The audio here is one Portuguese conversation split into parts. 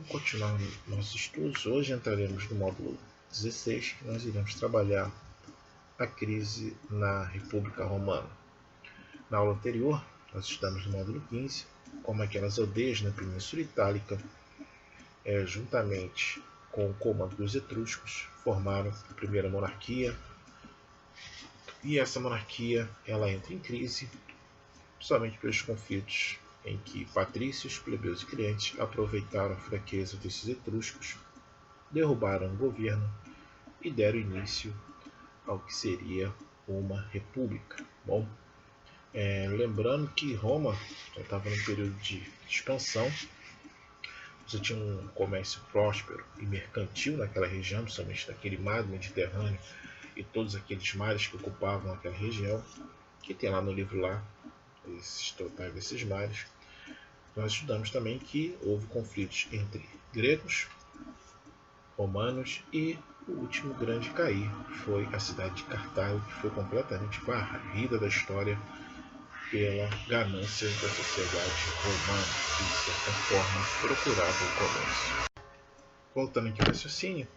Vamos continuar nossos estudos. Hoje entraremos no módulo 16, que nós iremos trabalhar a crise na República Romana. Na aula anterior, nós estudamos no módulo 15, como aquelas aldeias na Península Itálica, juntamente com o comando dos etruscos, formaram a primeira monarquia. E essa monarquia ela entra em crise, somente pelos conflitos em que patrícios, plebeus e clientes aproveitaram a fraqueza desses etruscos, derrubaram o governo e deram início ao que seria uma república. Bom, lembrando que Roma já estava num período de expansão, você tinha um comércio próspero e mercantil naquela região, principalmente naquele mar do Mediterrâneo e todos aqueles mares que ocupavam aquela região, que tem lá no livro lá, esses totais desses mares. Nós estudamos também que houve conflitos entre gregos, romanos e o último grande cair foi a cidade de Cartago, que foi completamente varrida da história pela ganância da sociedade romana, que de certa forma procurava o comércio. Voltando aqui ao raciocínio,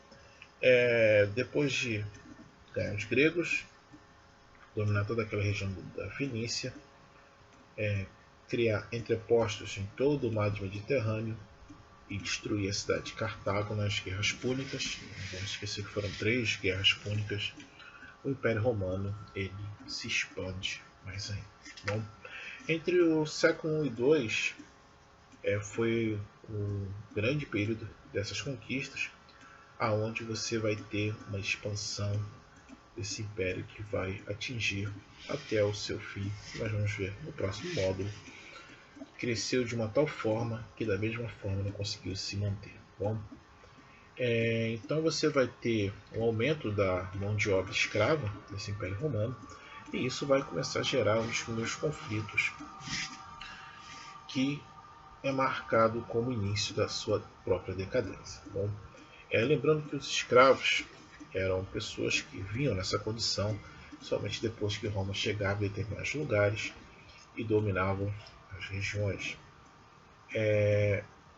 depois de ganhar os gregos, dominar toda aquela região da Fenícia, criar entrepostos em todo o mar do Mediterrâneo e destruir a cidade de Cartago nas guerras púnicas. Não vamos esquecer que foram 3 guerras púnicas. O Império Romano ele se expande mais ainda. Bom, entre o século I e II foi um grande período dessas conquistas, aonde você vai ter uma expansão desse império que vai atingir até o seu fim, que nós vamos ver no próximo módulo. Cresceu de uma tal forma que da mesma forma não conseguiu se manter. Bom, então você vai ter um aumento da mão de obra escrava desse Império Romano, e isso vai começar a gerar um dos primeiros conflitos, que é marcado como início da sua própria decadência. Bom, lembrando que os escravos eram pessoas que vinham nessa condição somente depois que Roma chegava em determinados lugares e dominavam as regiões.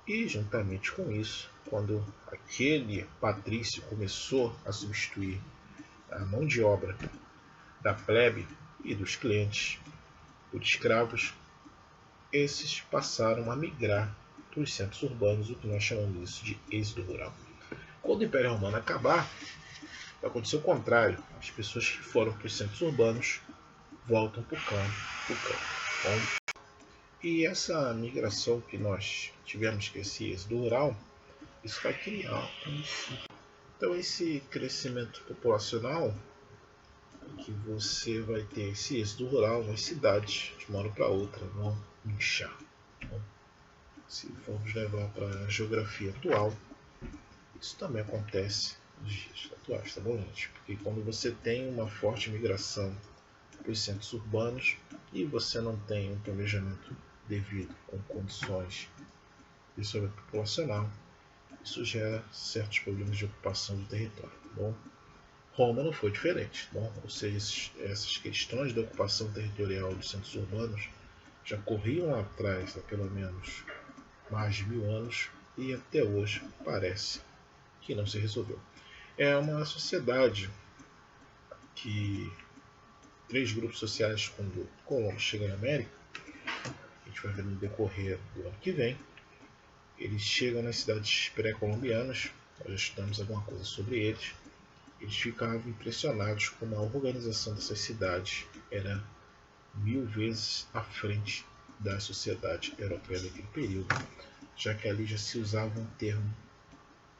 E juntamente com isso, quando aquele patrício começou a substituir a mão de obra da plebe e dos clientes por escravos, esses passaram a migrar para os centros urbanos, o que nós chamamos isso de êxodo rural. Quando o Império Romano acabar, vai acontecer o contrário. As pessoas que foram para os centros urbanos voltam para o campo. Bom, e essa migração que nós tivemos, que esse êxodo rural, isso vai criar então esse crescimento populacional, que você vai ter esse êxodo rural, as cidades de uma hora para outra vão inchar. Bom, se formos levar para a geografia atual, isso também acontece nos dias atuais, tá bom, gente? Porque quando você tem uma forte migração para os centros urbanos e você não tem um planejamento devido com condições de desenvolvimento populacional, isso gera certos problemas de ocupação do território. Bom, Roma não foi diferente. Bom, ou seja, essas questões da ocupação territorial dos centros urbanos já corriam lá atrás há pelo menos mais de 1000 anos e até hoje parece que não se resolveu. É uma sociedade que 3 grupos sociais, quando Colombo chega na América, a gente vai ver no decorrer do ano que vem, eles chegam nas cidades pré-colombianas, nós já estudamos alguma coisa sobre eles. Eles ficavam impressionados como a organização dessas cidades era 1000 vezes à frente da sociedade europeia daquele período, já que ali já se usava um termo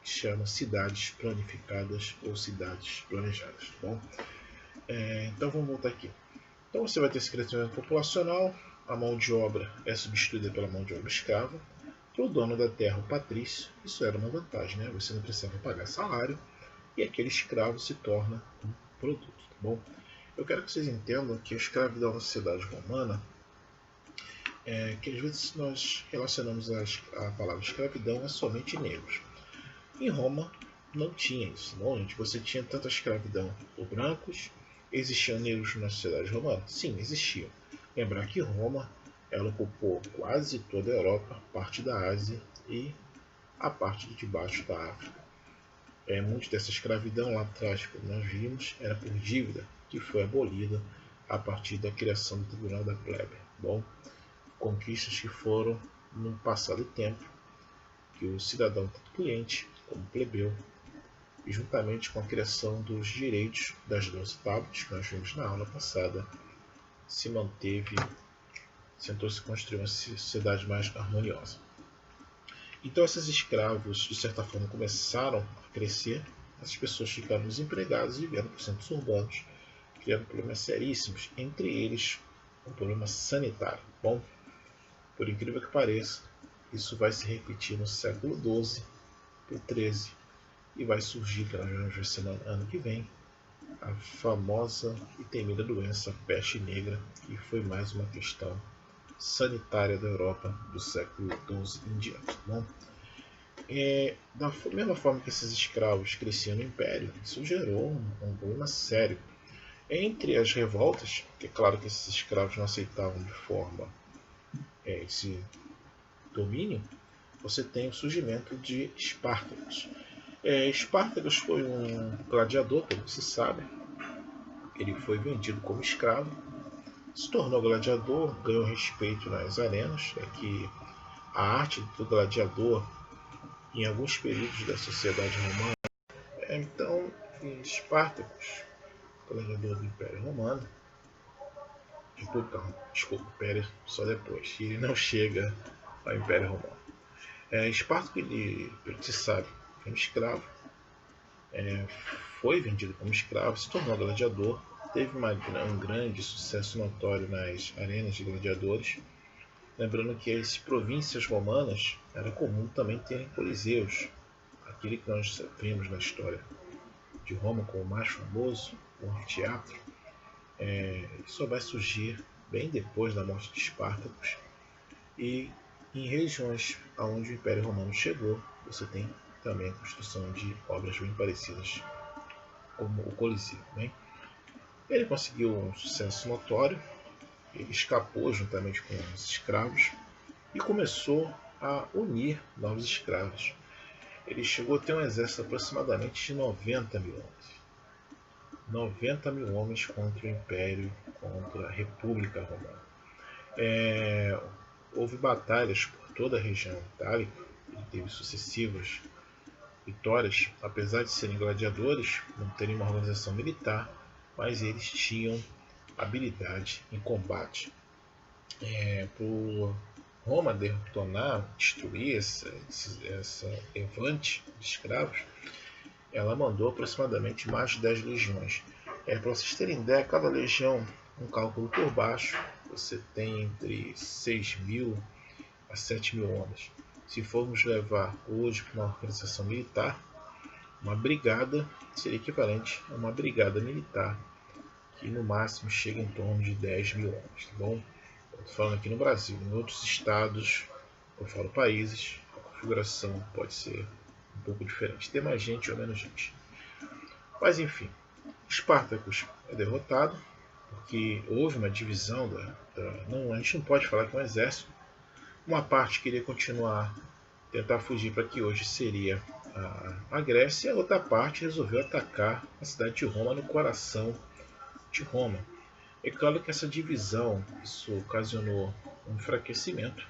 que chama cidades planificadas ou cidades planejadas. Tá bom? Então vamos voltar aqui. Então você vai ter esse crescimento populacional, a mão de obra é substituída pela mão de obra escrava. Para o dono da terra, o patrício, isso era uma vantagem, né? Você não precisava pagar salário e aquele escravo se torna um produto. Tá bom? Eu quero que vocês entendam que a escravidão na sociedade romana, que às vezes nós relacionamos a palavra escravidão a somente negros. Em Roma não tinha isso, não, gente. Você tinha tanta escravidão por brancos. Existiam negros na sociedade romana? Sim, existiam. Lembrar que Roma ela ocupou quase toda a Europa, parte da Ásia e a parte de baixo da África. Muito dessa escravidão lá atrás, como nós vimos, era por dívida, que foi abolida a partir da criação do Tribunal da Plebe. Bom, conquistas que foram no passado tempo, que o cidadão, tanto cliente como plebeu, e juntamente com a criação dos direitos das 12 tábuas, que nós vimos na aula passada, se manteve, tentou-se construir uma sociedade mais harmoniosa. Então esses escravos, de certa forma, começaram a crescer, as pessoas ficaram desempregadas e vieram para os centros urbanos, criando problemas seríssimos, entre eles um problema sanitário. Bom, por incrível que pareça, isso vai se repetir no século XII para o XIII e vai surgir, que nós vamos ver semana ano que vem, a famosa e temida doença peste negra, que foi mais uma questão sanitária da Europa do século XII em diante. Bom, da mesma forma que esses escravos cresciam no Império, isso gerou um problema sério. Entre as revoltas, que é claro que esses escravos não aceitavam de forma esse domínio, você tem o surgimento de Espartacus. Espartacus foi um gladiador, pelo que se sabe. Ele foi vendido como escravo, se tornou gladiador, ganhou respeito nas arenas. Que a arte do gladiador, em alguns períodos da sociedade romana, então Espartacus, gladiador do Império Romano, desculpa, Império só depois, ele não chega ao Império Romano. Espartacus, ele, pelo que se sabe, foi um escravo, foi vendido como escravo, se tornou gladiador, teve um grande sucesso notório nas arenas de gladiadores. Lembrando que as províncias romanas era comum também terem coliseus, aquele que nós vemos na história de Roma como o mais famoso, o anfiteatro. Isso vai surgir bem depois da morte de Espartacus, e em regiões onde o Império Romano chegou, você tem também a construção de obras bem parecidas, como o Coliseu. Ele conseguiu um sucesso notório, ele escapou juntamente com os escravos e começou a unir novos escravos. Ele chegou a ter um exército aproximadamente de 90 mil homens. 90 mil homens contra o Império, contra a República Romana. Houve batalhas por toda a região itálica, ele teve sucessivas vitórias, apesar de serem gladiadores, não terem uma organização militar, mas eles tinham habilidade em combate. Por Roma detonar, destruir essa levante de escravos, ela mandou aproximadamente mais de 10 legiões. Para vocês terem ideia, cada legião, um cálculo por baixo, você tem entre 6 mil a 7 mil homens. Se formos levar hoje para uma organização militar, uma brigada seria equivalente a uma brigada militar, que no máximo chega em torno de 10 mil homens. Tá bom? Estou falando aqui no Brasil. Em outros estados, eu falo países, a configuração pode ser um pouco diferente, ter mais gente ou menos gente. Mas enfim, Espartacus é derrotado, porque houve uma divisão a gente não pode falar que é um exército. Uma parte queria continuar, tentar fugir para que hoje seria a Grécia, e a outra parte resolveu atacar a cidade de Roma, no coração de Roma. É claro que essa divisão, isso ocasionou um enfraquecimento,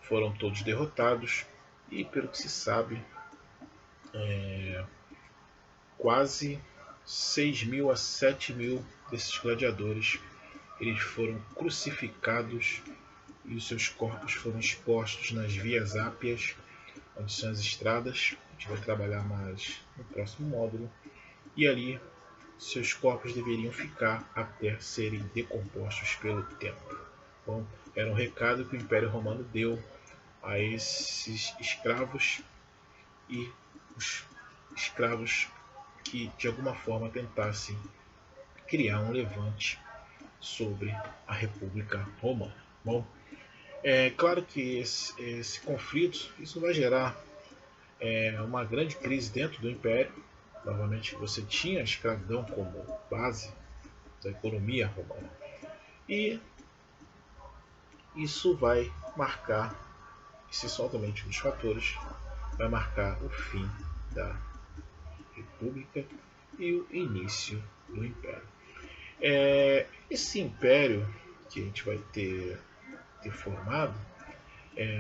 foram todos derrotados e, pelo que se sabe, quase 6 mil a 7 mil desses gladiadores eles foram crucificados e os seus corpos foram expostos nas vias ápias, onde são as estradas. A gente vai trabalhar mais no próximo módulo. E ali seus corpos deveriam ficar até serem decompostos pelo tempo. Bom, era um recado que o Império Romano deu a esses escravos e os escravos que de alguma forma tentassem criar um levante sobre a República Romana. Bom, é claro que esse conflito isso vai gerar uma grande crise dentro do Império. Novamente, você tinha a escravidão como base da economia romana. E isso vai marcar, esse é somente um dos fatores, vai marcar o fim da República e o início do Império. Esse Império que a gente vai ter formado,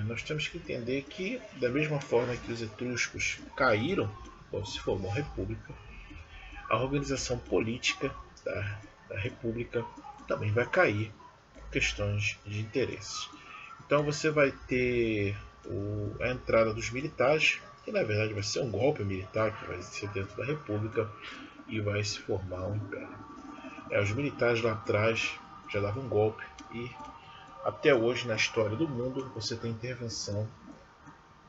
nós temos que entender que, da mesma forma que os etruscos caíram, quando se formou a República, a organização política da República também vai cair por questões de interesses. Então você vai ter a entrada dos militares, que na verdade vai ser um golpe militar que vai ser dentro da República e vai se formar um império. Os militares lá atrás já davam um golpe e até hoje na história do mundo você tem intervenção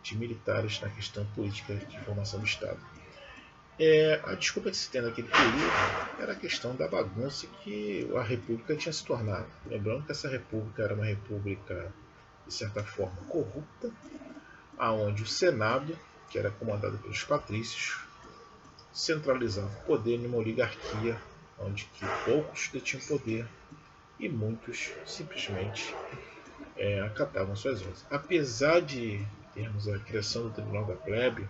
de militares na questão política de formação do Estado. A desculpa que se tem naquele período era a questão da bagunça que a República tinha se tornado. Lembrando que essa República era uma República, de certa forma, corrupta, aonde o Senado, que era comandado pelos patrícios, centralizava o poder numa oligarquia, onde que poucos detinham poder e muitos simplesmente acatavam suas ordens. Apesar de termos a criação do Tribunal da Plebe,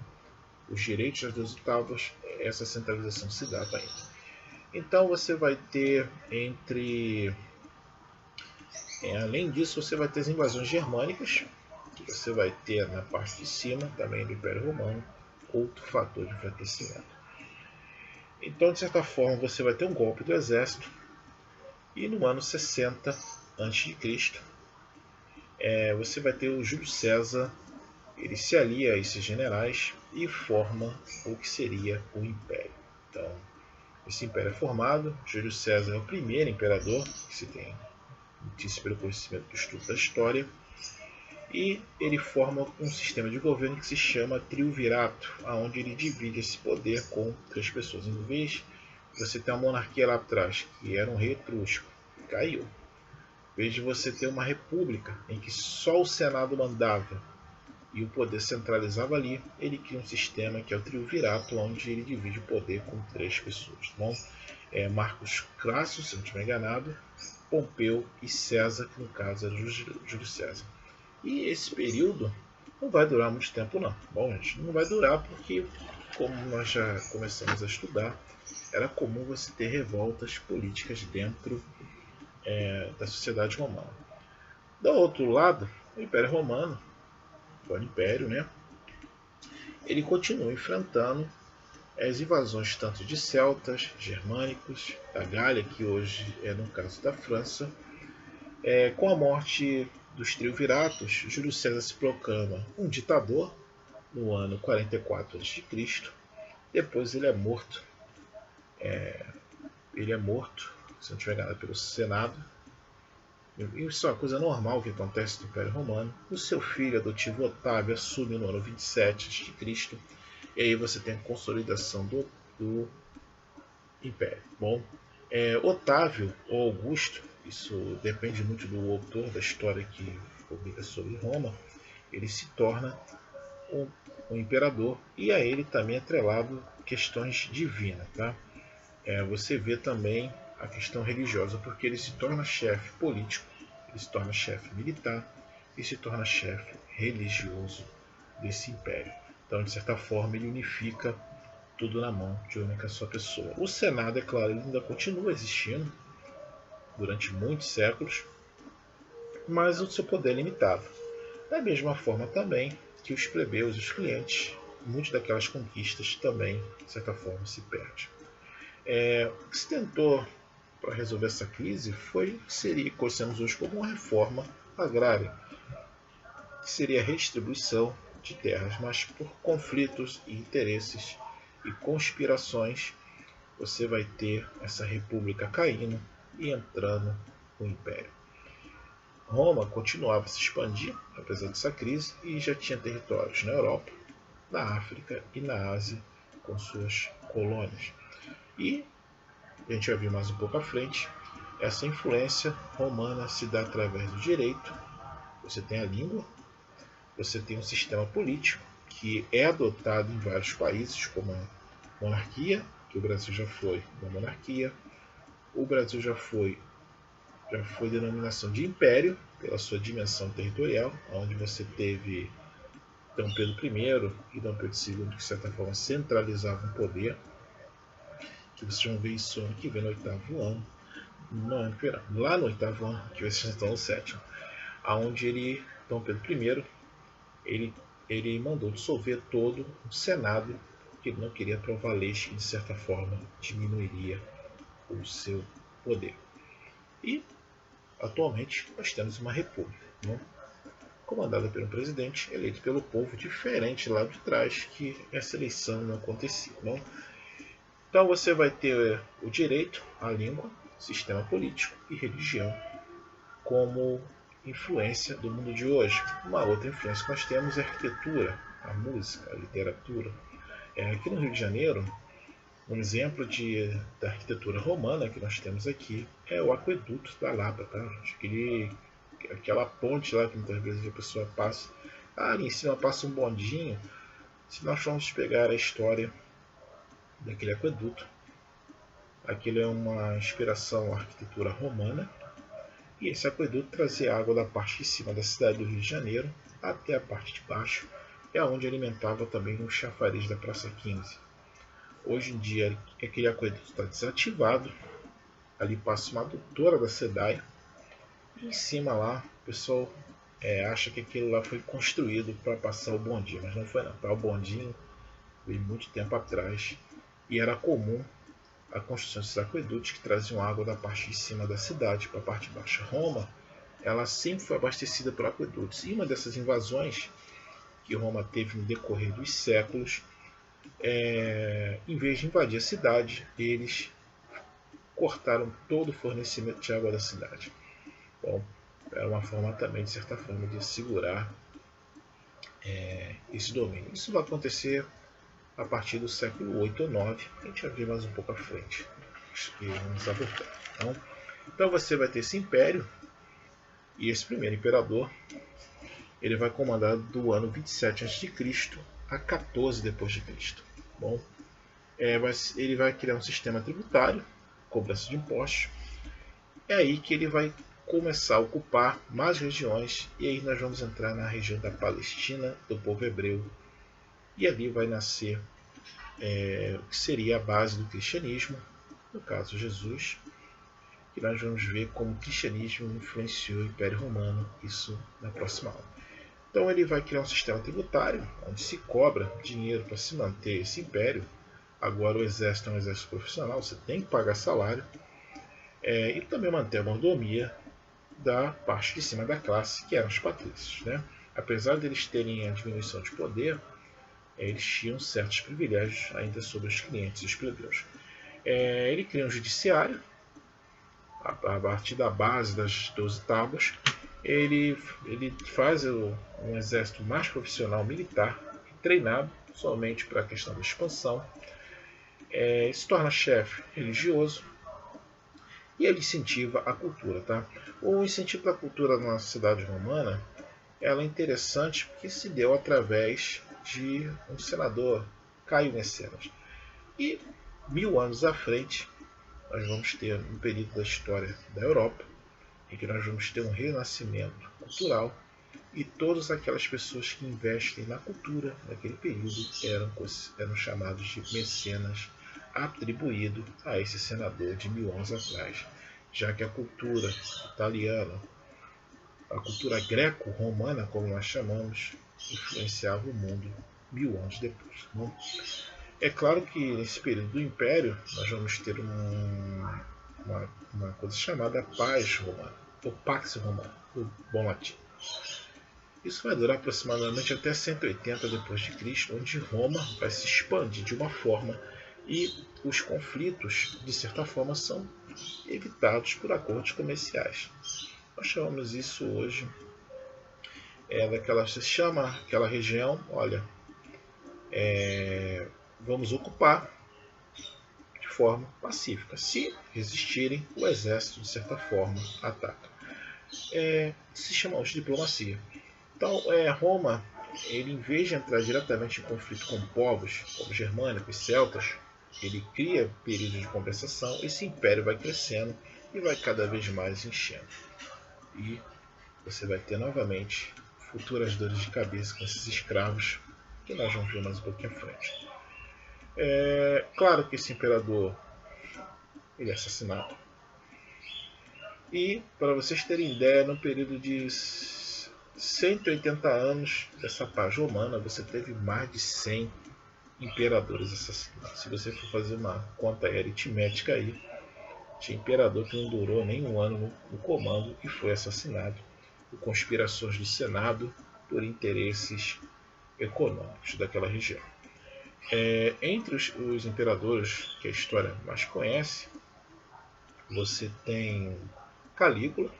os direitos das 2/8, essa centralização se dava ainda. Então você vai ter além disso, você vai ter as invasões germânicas, que você vai ter na parte de cima também do Império Romano, outro fator de enfraquecimento. Então, de certa forma, você vai ter um golpe do exército e no ano 60 a.C., você vai ter o Júlio César, ele se alia a esses generais e forma o que seria o Império. Então, esse Império é formado, Júlio César é o primeiro imperador que se tem notícia pelo conhecimento do estudo da história, e ele forma um sistema de governo que se chama triunvirato, onde ele divide esse poder com 3 pessoas. Em vez de você ter uma monarquia lá atrás, que era um rei etrusco, caiu. Em vez de você ter uma república em que só o Senado mandava e o poder centralizava ali, ele cria um sistema que é o triunvirato, onde ele divide o poder com 3 pessoas. Bom, Marcos Crasso, se não estiver enganado, Pompeu e César, que no caso é Júlio César. E esse período não vai durar muito tempo não. Bom, gente, não vai durar porque, como nós já começamos a estudar, era comum você ter revoltas políticas dentro da sociedade romana. Do outro lado, o Império Romano, o Império, né, ele continua enfrentando as invasões tanto de celtas, germânicos, da Gália, que hoje é no caso da França. Com a morte dos triunviratos, Júlio César se proclama um ditador no ano 44 a.C. Depois ele é morto. Se não estiver enganado, pelo Senado. Isso é uma coisa normal que acontece no Império Romano. O seu filho adotivo Otávio assume no ano 27 a.C. E aí você tem a consolidação do Império. Bom, Otávio ou Augusto, isso depende muito do autor da história que publica sobre Roma, ele se torna um imperador e a ele também é atrelado questões divinas. Tá? Você vê também a questão religiosa, porque ele se torna chefe político, ele se torna chefe militar e se torna chefe religioso desse império. Então, de certa forma, ele unifica tudo na mão de uma única só pessoa. O Senado, é claro, ele ainda continua existindo durante muitos séculos, mas o seu poder é limitado. Da mesma forma também que os plebeus e os clientes, muitas daquelas conquistas também, de certa forma, se perdem. O que se tentou para resolver essa crise foi o que seria, conhecemos hoje como uma reforma agrária, que seria a redistribuição de terras, mas por conflitos e interesses e conspirações, você vai ter essa república caindo e entrando no Império. Roma continuava a se expandir, apesar dessa crise, e já tinha territórios na Europa, na África e na Ásia, com suas colônias. E, a gente vai ver mais um pouco à frente, essa influência romana se dá através do direito, você tem a língua, você tem um sistema político, que é adotado em vários países, como a monarquia, que o Brasil já foi uma monarquia, o Brasil já foi denominação de império, pela sua dimensão territorial, onde você teve Dom Pedro I e Dom Pedro II, que de certa forma centralizavam o poder, que vocês vão ver isso ano que vem no 8º ano, lá no 8º ano, que vai ser então no 7º, onde Dom Pedro I, ele mandou dissolver todo o Senado, porque ele não queria aprovar leis que de certa forma diminuiria o seu poder. E atualmente nós temos uma república, né, comandada por um presidente eleito pelo povo, diferente lá de trás, que essa eleição não acontecia. Né? Então você vai ter o direito, a língua, sistema político e religião como influência do mundo de hoje. Uma outra influência que nós temos é a arquitetura, a música, a literatura. Aqui no Rio de Janeiro, um exemplo da arquitetura romana que nós temos aqui é o Aqueduto da Lapa, tá? Aquela ponte lá que muitas vezes a pessoa passa, ali em cima passa um bondinho. Se nós formos pegar a história daquele aqueduto, aquilo é uma inspiração à arquitetura romana, e esse aqueduto trazia água da parte de cima da cidade do Rio de Janeiro até a parte de baixo, é onde alimentava também o chafariz da Praça 15. Hoje em dia aquele aqueduto está desativado, ali passa uma adutora da SEDAI, e em cima lá o pessoal acha que aquilo lá foi construído para passar o bondinho, mas não foi não. Para o bondinho veio muito tempo atrás, e era comum a construção desses aquedutos que traziam água da parte de cima da cidade para a parte de baixo. Roma, ela sempre foi abastecida por aquedutos, e uma dessas invasões que Roma teve no decorrer dos séculos, em vez de invadir a cidade, eles cortaram todo o fornecimento de água da cidade. Bom, era uma forma também, de certa forma, de segurar esse domínio. Isso vai acontecer a partir do século 8 ou 9, a gente vai ver mais um pouco à frente. Acho que vamos abordar. Então você vai ter esse império, e esse primeiro imperador ele vai comandar do ano 27 a.C. a 14 depois de Cristo. Bom, ele vai criar um sistema tributário, cobrança de impostos. É aí que ele vai começar a ocupar mais regiões, e aí nós vamos entrar na região da Palestina, do povo hebreu, e ali vai nascer o que seria a base do cristianismo, no caso Jesus, que nós vamos ver como o cristianismo influenciou o Império Romano, isso na próxima aula. Então ele vai criar um sistema tributário, onde se cobra dinheiro para se manter esse império. Agora o exército é um exército profissional, você tem que pagar salário, e também manter a mordomia da parte de cima da classe, que eram os patrícios. Né? Apesar deles terem a diminuição de poder, eles tinham certos privilégios ainda sobre os clientes e os plebeus. Ele cria um judiciário, a partir da base das 12 tábuas. Ele faz um exército mais profissional militar, treinado somente para a questão da expansão. Se torna chefe religioso, e ele incentiva a cultura. Tá? O incentivo da cultura na cidade romana ela é interessante porque se deu através de um senador, Caio Mecenas. E 1000 anos à frente, nós vamos ter um período da história da Europa em que nós vamos ter um renascimento cultural, e todas aquelas pessoas que investem na cultura naquele período eram chamados de mecenas, atribuído a esse senador de 1000 anos atrás, já que a cultura italiana, a cultura greco-romana, como nós chamamos, influenciava o mundo 1000 anos depois. Né? É claro que nesse período do Império nós vamos ter uma coisa chamada Paz Romana, ou Pax Romana, do bom latim. Isso vai durar aproximadamente até 180 depois de Cristo, onde Roma vai se expandir de uma forma, e os conflitos, de certa forma, são evitados por acordos comerciais. Nós chamamos isso hoje você chama aquela região, olha, vamos ocupar de forma pacífica. Se resistirem, o exército, de certa forma, ataca. Se chama de diplomacia. Então, Roma, ele, em vez de entrar diretamente em conflito com povos como germânicos e celtas, ele cria períodos de compensação. Esse império vai crescendo e vai cada vez mais enchendo. E você vai ter novamente futuras dores de cabeça com esses escravos, que nós vamos ver mais um pouquinho à frente. Claro que esse imperador ele é assassinado. E, para vocês terem ideia, no período de 180 anos dessa paz romana, você teve mais de 100 imperadores assassinados. Se você for fazer uma conta aritmética aí, tinha imperador que não durou nem um ano no comando e foi assassinado por conspirações do Senado por interesses econômicos daquela região. Entre os imperadores que a história mais conhece, você tem Calígula.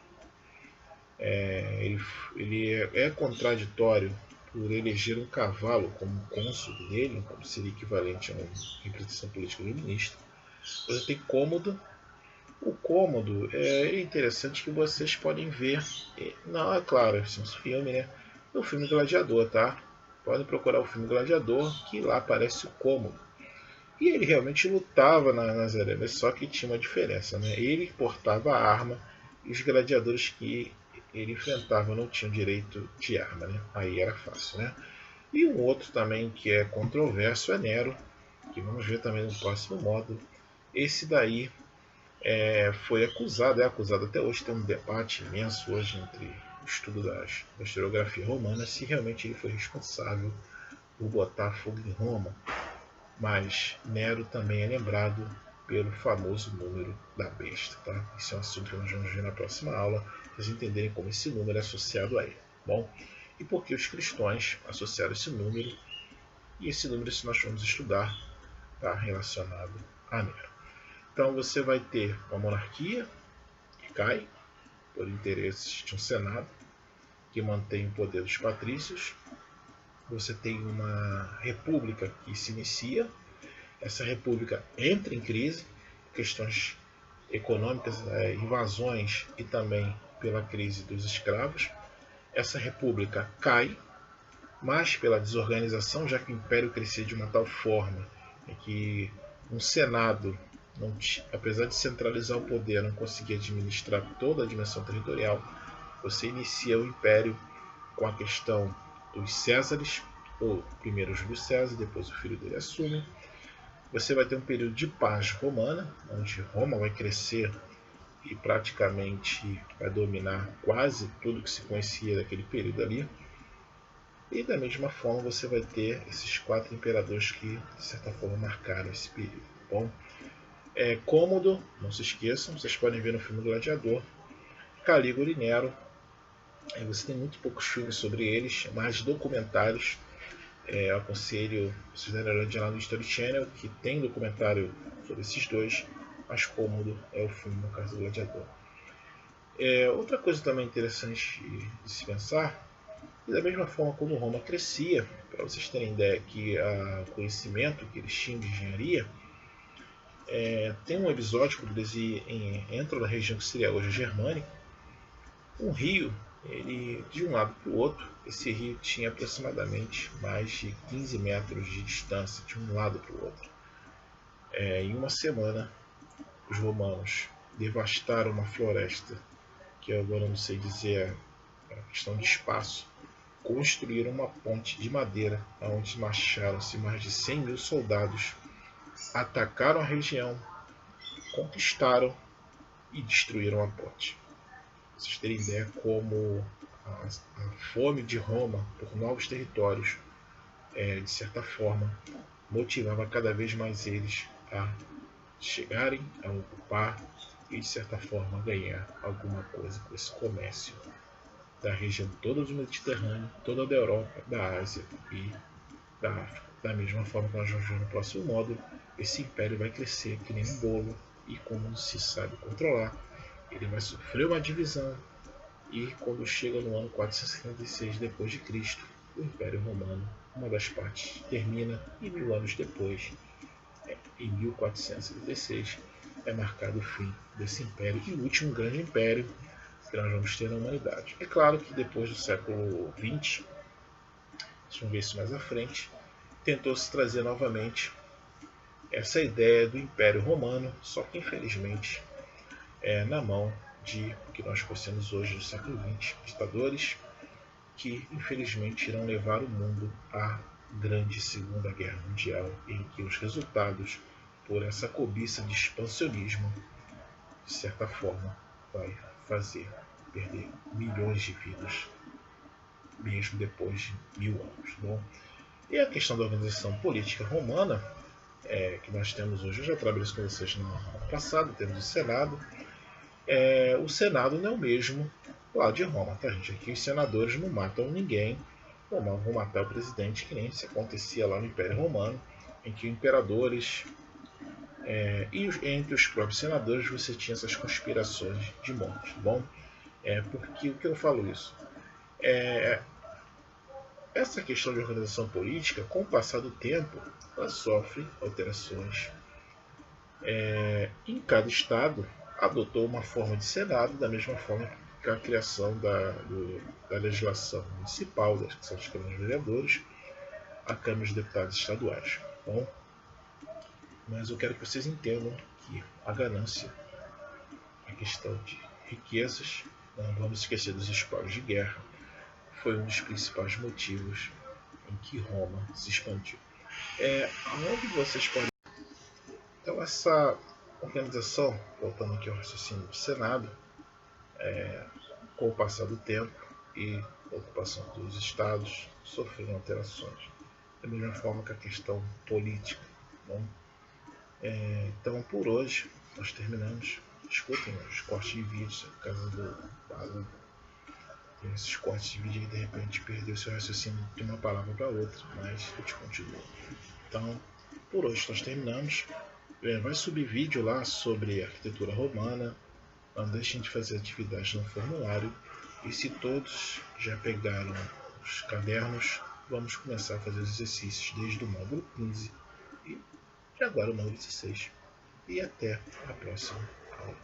Ele é contraditório por eleger um cavalo como cônsul dele, como seria equivalente a uma representação política do ministro. Você tem Cômodo. O Cômodo é interessante que vocês podem ver. Não, é claro, é um filme, né? No filme Gladiador, tá? Podem procurar o filme Gladiador, que lá aparece o Cômodo. E ele realmente lutava nas arenas, só que tinha uma diferença, né? Ele portava a arma e os gladiadores que ele enfrentava não tinham direito de arma, né? Aí era fácil, né? E um outro também que é controverso é Nero, que vamos ver também no próximo módulo. Esse daí foi acusado, é acusado até hoje, tem um debate imenso hoje entre o estudo da historiografia romana, se realmente ele foi responsável por botar fogo em Roma. Mas Nero também é lembrado pelo famoso número da besta. Tá? Esse é um assunto que nós vamos ver na próxima aula, para vocês entenderem como esse número é associado a ele. Bom, e por que os cristãos associaram esse número? E esse número se nós formos estudar está relacionado a Nero. Então você vai ter uma monarquia que cai por interesses de um senado que mantém o poder dos patrícios. Você tem uma república que se inicia. Essa república entra em crise, questões econômicas, invasões e também pela crise dos escravos. Essa república cai, mas pela desorganização, já que o império crescia de uma tal forma que um senado, apesar de centralizar o poder, não conseguia administrar toda a dimensão territorial. Você inicia o império com a questão dos Césares, ou primeiro Júlio César, depois o filho dele assume. Você vai ter um período de paz romana, onde Roma vai crescer e praticamente vai dominar quase tudo que se conhecia daquele período ali. E da mesma forma você vai ter esses 4 imperadores que, de certa forma, marcaram esse período. Bom, Cômodo, não se esqueçam, vocês podem ver no filme Gladiador. Calígula e Nero, você tem muito poucos filmes sobre eles, mais documentários. Eu aconselho vocês darem uma olhadinha lá no History Channel, que tem documentário sobre esses dois, mas Cômodo é o filme, no caso do Gladiador. Outra coisa também interessante de se pensar, e da mesma forma como Roma crescia, para vocês terem ideia que o conhecimento que eles tinham de engenharia, tem um episódio quando eles entram na região que seria hoje a Germânica. Um rio, ele de um lado para o outro, esse rio tinha aproximadamente mais de 15 metros de distância de um lado para o outro. Em uma semana, os romanos devastaram uma floresta, que eu agora não sei dizer a questão de espaço, construíram uma ponte de madeira, onde marcharam-se mais de 100 mil soldados, atacaram a região, conquistaram e destruíram a ponte. Vocês terem ideia como a fome de Roma por novos territórios, de certa forma, motivava cada vez mais eles a chegarem a ocupar e, de certa forma, ganhar alguma coisa com esse comércio da região toda do Mediterrâneo, toda da Europa, da Ásia e da África. Da mesma forma que nós vamos ver no próximo módulo, esse império vai crescer que nem um bolo e, como não se sabe controlar, ele vai sofrer uma divisão e, quando chega no ano 476 d.C., o Império Romano, uma das partes, termina e 1000 anos depois, em 1476, é marcado o fim desse império e o último grande império que nós vamos ter na humanidade. É claro que depois do século XX, vamos ver isso mais à frente, tentou-se trazer novamente essa ideia do Império Romano, só que infelizmente na mão de o que nós conhecemos hoje do século XX, ditadores que infelizmente irão levar o mundo à grande Segunda Guerra Mundial, em que os resultados por essa cobiça de expansionismo, de certa forma, vai fazer perder milhões de vidas, mesmo depois de 1000 anos. Bom, e a questão da organização política romana, que nós temos hoje, eu já trabalhei isso com vocês no ano passado, temos o Senado. O Senado não é o mesmo lá de Roma, tá, gente? Aqui os senadores não matam ninguém, não vão matar o presidente, que nem se acontecia lá no Império Romano, em que imperadores e entre os próprios senadores você tinha essas conspirações de morte. Bom, porque o que eu falo isso? Essa questão de organização política, com o passar do tempo, ela sofre alterações. Em cada estado adotou uma forma de Senado, da mesma forma que a criação da legislação municipal, que são as câmaras de vereadores, a Câmara de Deputados Estaduais. Bom, mas eu quero que vocês entendam que a ganância, a questão de riquezas, não vamos esquecer dos espólios de guerra, foi um dos principais motivos em que Roma se expandiu. Onde vocês podem... Então, essa organização, voltando aqui ao raciocínio do Senado, com o passar do tempo e a ocupação dos estados, sofreram alterações. Da mesma forma que a questão política. Bom, então, por hoje, nós terminamos. Escutem os cortes de vídeos, por causa do esses cortes de vídeo, de repente perdeu seu raciocínio de uma palavra para outra, mas eu te continuo. Então, por hoje nós terminamos. Vai subir vídeo lá sobre arquitetura romana. Não deixem de fazer atividades no formulário. E se todos já pegaram os cadernos, vamos começar a fazer os exercícios desde o módulo 15 e agora o módulo 16. E até a próxima aula.